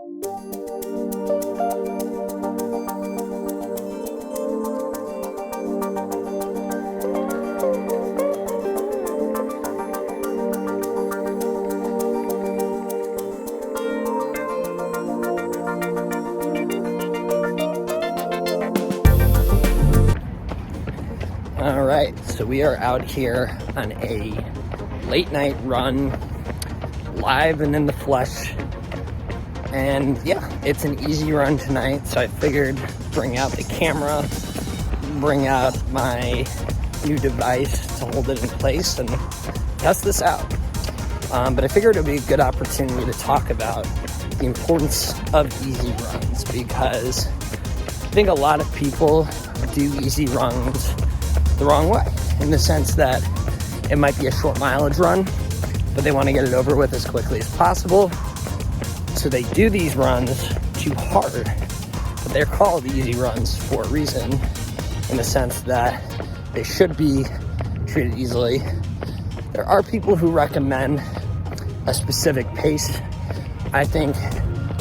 All right, so we are out here on a late night run, live and in the flesh. And yeah, it's an easy run tonight, so I figured bring out the camera, bring out my new device to hold it in place and test this out. But I figured it would be a good opportunity to talk about the importance of easy runs, because I think a lot of people do easy runs the wrong way, in the sense that it might be a short mileage run, but they want to get it over with as quickly as possible. So they do these runs too hard, but they're called easy runs for a reason, in the sense that they should be treated easily. There are people who recommend a specific pace. I think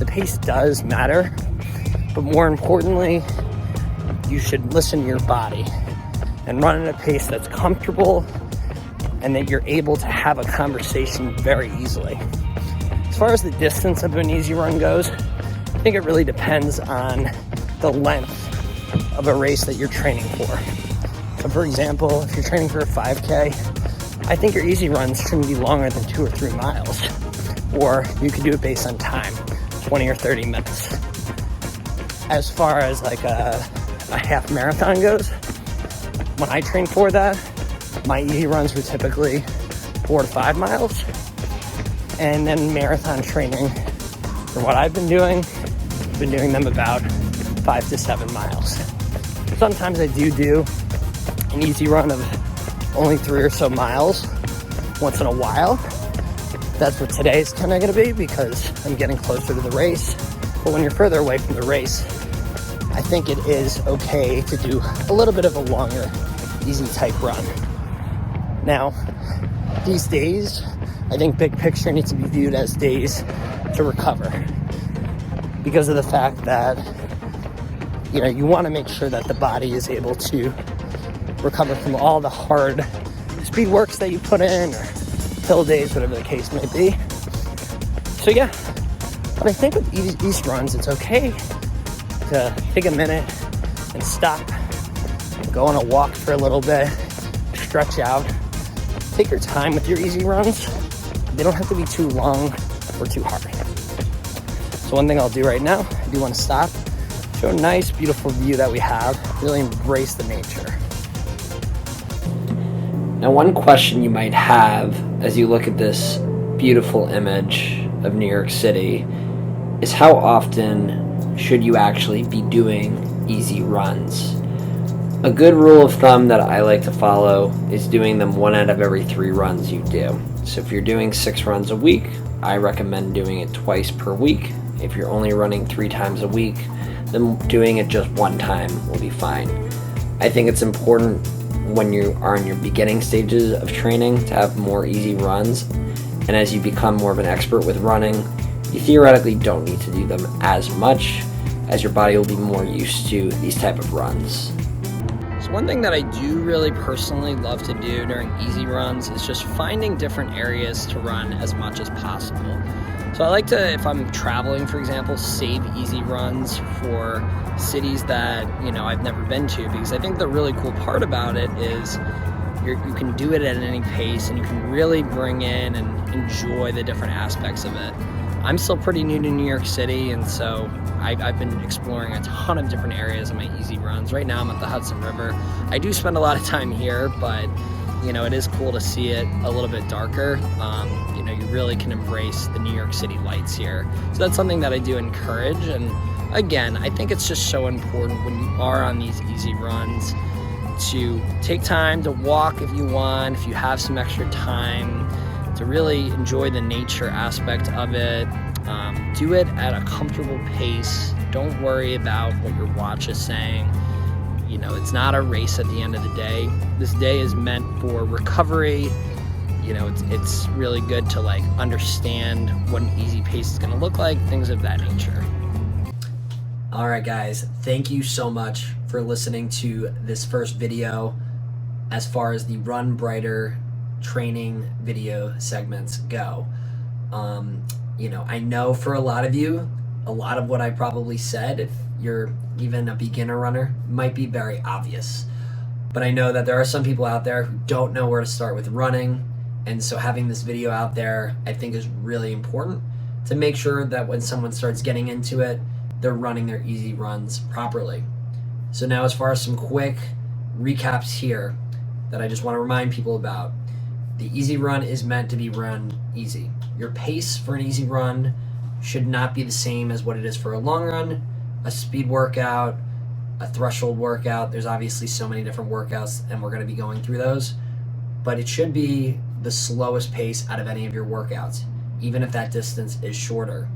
the pace does matter, but more importantly, you should listen to your body and run at a pace that's comfortable and that you're able to have a conversation very easily. As far as the distance of an easy run goes, I think it really depends on the length of a race that you're training for. So for example, if you're training for a 5K, I think your easy runs shouldn't be longer than 2 or 3 miles. Or you could do it based on time, 20 or 30 minutes. As far as like a half marathon goes, when I trained for that, my easy runs were typically 4 to 5 miles. And then marathon training, for what I've been doing them about 5 to 7 miles. Sometimes I do an easy run of only 3 or so miles once in a while. That's what today's kind of going to be, because I'm getting closer to the race. But when you're further away from the race, I think it is okay to do a little bit of a longer, easy type run. Now, these days, I think big picture needs to be viewed as days to recover, because of the fact that, you want to make sure that the body is able to recover from all the hard speed works that you put in, or hill days, whatever the case may be. So yeah, but I think with easy runs, it's okay to take a minute and stop, go on a walk for a little bit, stretch out, take your time with your easy runs. They don't have to be too long or too hard. So one thing I'll do right now, I do want to stop, show a nice, beautiful view that we have, really embrace the nature. Now, one question you might have as you look at this beautiful image of New York City is, how often should you actually be doing easy runs? A good rule of thumb that I like to follow is doing them 1 out of every 3 runs you do. So if you're doing 6 runs a week, I recommend doing it twice per week. If you're only running 3 times a week, then doing it just 1 time will be fine. I think it's important when you are in your beginning stages of training to have more easy runs, and as you become more of an expert with running, you theoretically don't need to do them as much, as your body will be more used to these type of runs. So one thing that I do really personally love to do during easy runs is just finding different areas to run as much as possible. So I like to, if I'm traveling, for example, save easy runs for cities that, I've never been to, because I think the really cool part about it is you can do it at any pace, and you can really bring in and enjoy the different aspects of it. I'm still pretty new to New York City, and so I've been exploring a ton of different areas in my easy runs. Right now I'm at the Hudson River. I do spend a lot of time here, but it is cool to see it a little bit darker. You really can embrace the New York City lights here. So that's something that I do encourage. And again, I think it's just so important when you are on these easy runs to take time to walk if you want, if you have some extra time, to really enjoy the nature aspect of it. Do it at a comfortable pace. Don't worry about what your watch is saying. It's not a race at the end of the day. This day is meant for recovery, it's really good to like understand what an easy pace is going to look like, things of that nature. All right, guys, thank you so much for listening to this first video as far as the Run Breiter training video segments go. I know for a lot of you, a lot of what I probably said, if you're even a beginner runner, might be very obvious. But I know that there are some people out there who don't know where to start with running, and so having this video out there, I think, is really important to make sure that when someone starts getting into it, they're running their easy runs properly. So now, as far as some quick recaps here that I just want to remind people about, the easy run is meant to be run easy. Your pace for an easy run should not be the same as what it is for a long run, a speed workout, a threshold workout. There's obviously so many different workouts, and we're going to be going through those, but it should be the slowest pace out of any of your workouts, even if that distance is shorter.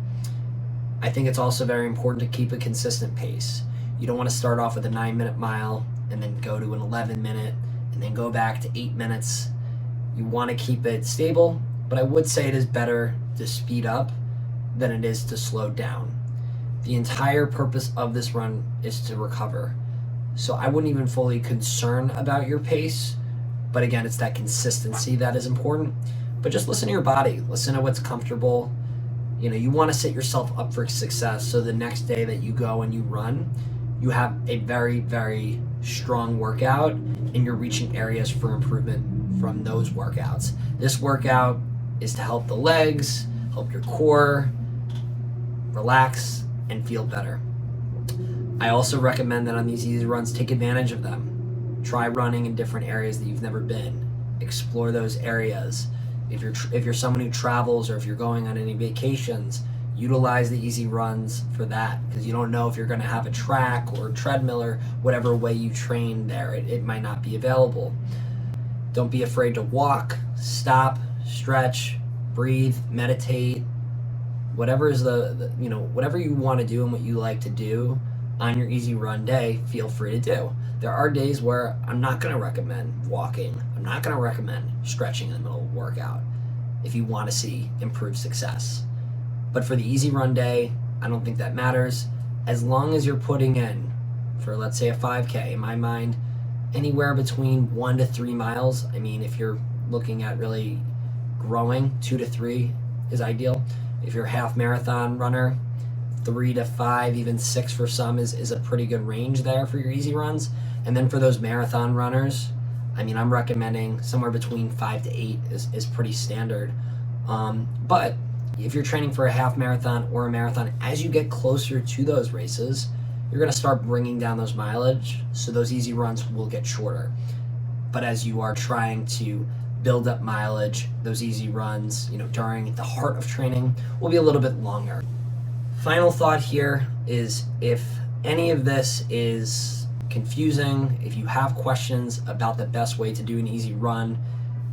I think it's also very important to keep a consistent pace. You don't want to start off with a 9-minute mile and then go to an 11-minute and then go back to 8 minutes. You want to keep it stable, but I would say it is better to speed up than it is to slow down. The entire purpose of this run is to recover. So I wouldn't even fully concern about your pace, but again, it's that consistency that is important. But just listen to your body, listen to what's comfortable. You want to set yourself up for success, so the next day that you go and you run, you have a very, very strong workout and you're reaching areas for improvement from those workouts. This workout is to help the legs, help your core, relax, and feel better. I also recommend that on these easy runs, take advantage of them. Try running in different areas that you've never been. Explore those areas. If you're someone who travels, or if you're going on any vacations, utilize the easy runs for that, because you don't know if you're going to have a track or a treadmill or whatever way you train there. It might not be available. Don't be afraid to walk, stop, stretch, breathe, meditate. Whatever is whatever you want to do and what you like to do on your easy run day, feel free to do. There are days where I'm not going to recommend walking. I'm not going to recommend stretching in the middle of a workout if you want to see improved success. But for the easy run day, I don't think that matters. As long as you're putting in, for let's say a 5K, in my mind, anywhere between 1 to 3 miles. I mean, if you're looking at really growing, 2 to 3 is ideal. If you're a half marathon runner, 3 to 5, even 6 for some is a pretty good range there for your easy runs. And then for those marathon runners, I mean, I'm recommending somewhere between 5 to 8 is pretty standard. But if you're training for a half marathon or a marathon, as you get closer to those races, you're going to start bringing down those mileage, so those easy runs will get shorter. But as you are trying to build up mileage, those easy runs, during the heart of training, will be a little bit longer. Final thought here is, if any of this is confusing, if you have questions about the best way to do an easy run,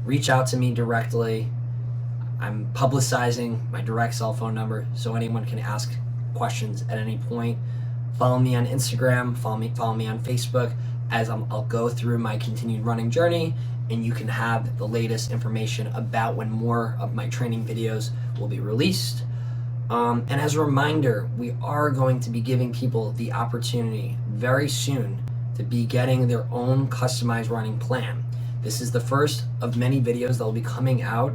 reach out to me directly. I'm publicizing my direct cell phone number so anyone can ask questions at any point. Follow me on Instagram, follow me on Facebook, as I'll go through my continued running journey, and you can have the latest information about when more of my training videos will be released. And as a reminder, we are going to be giving people the opportunity very soon to be getting their own customized running plan. This is the first of many videos that will be coming out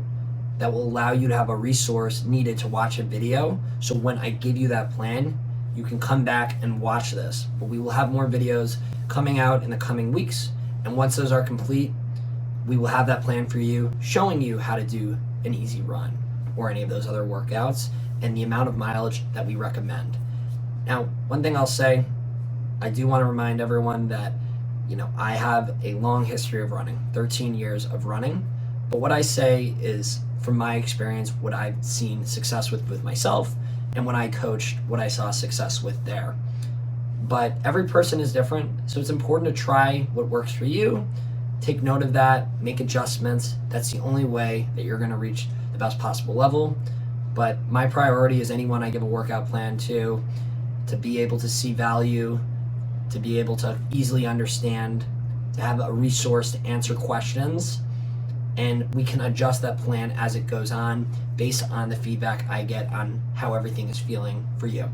that will allow you to have a resource needed to watch a video. So when I give you that plan, you can come back and watch this. But we will have more videos coming out in the coming weeks. And once those are complete, we will have that plan for you, showing you how to do an easy run or any of those other workouts and the amount of mileage that we recommend. Now, one thing I'll say, I do want to remind everyone that, I have a long history of running, 13 years of running. But what I say is, from my experience, what I've seen success with myself, and when I coached, what I saw success with there. But every person is different, so it's important to try what works for you. Take note of that, make adjustments. That's the only way that you're going to reach the best possible level. But my priority is anyone I give a workout plan to be able to see value, to be able to easily understand, to have a resource to answer questions, and we can adjust that plan as it goes on based on the feedback I get on how everything is feeling for you.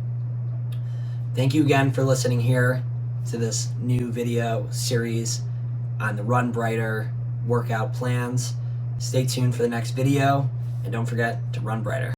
Thank you again for listening here to this new video series on the Run Breiter workout plans. Stay tuned for the next video, and don't forget to run brighter.